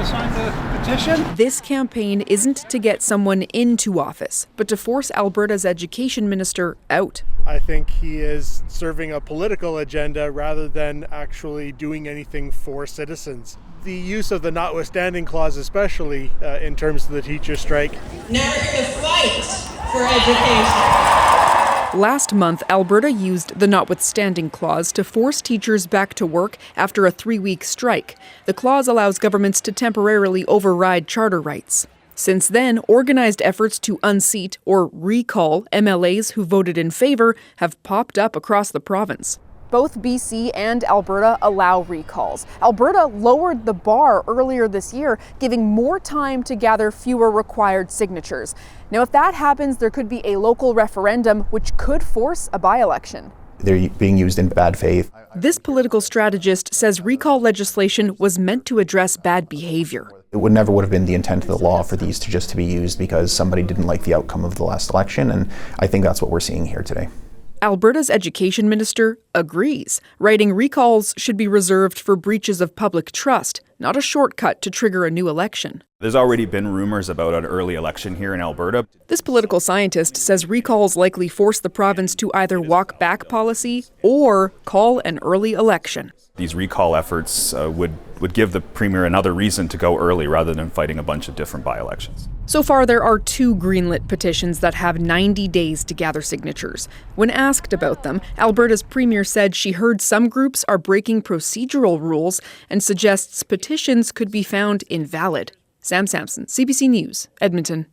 to sign the petition? This campaign isn't to get someone into office, but to force Alberta's education minister out. I think he is serving a political agenda rather than actually doing anything for citizens. The use of the notwithstanding clause, especially in terms of the teacher strike. Now we're going to fight for education. Last month, Alberta used the notwithstanding clause to force teachers back to work after a 3-week strike. The clause allows governments to temporarily override charter rights. Since then, organized efforts to unseat or recall MLAs who voted in favor have popped up across the province. Both BC and Alberta allow recalls. Alberta lowered the bar earlier this year, giving more time to gather fewer required signatures. Now, if that happens, there could be a local referendum which could force a by-election. They're being used in bad faith. This political strategist says recall legislation was meant to address bad behavior. It would have been the intent of the law for these to be used because somebody didn't like the outcome of the last election, and I think that's what we're seeing here today. Alberta's education minister agrees, writing recalls should be reserved for breaches of public trust, not a shortcut to trigger a new election. There's already been rumors about an early election here in Alberta. This political scientist says recalls likely force the province to either walk back policy or call an early election. These recall efforts would give the Premier another reason to go early rather than fighting a bunch of different by-elections. So far, there are 2 greenlit petitions that have 90 days to gather signatures. When asked about them, Alberta's Premier said she heard some groups are breaking procedural rules and suggests petitions could be found invalid. Sam Sampson, CBC News, Edmonton.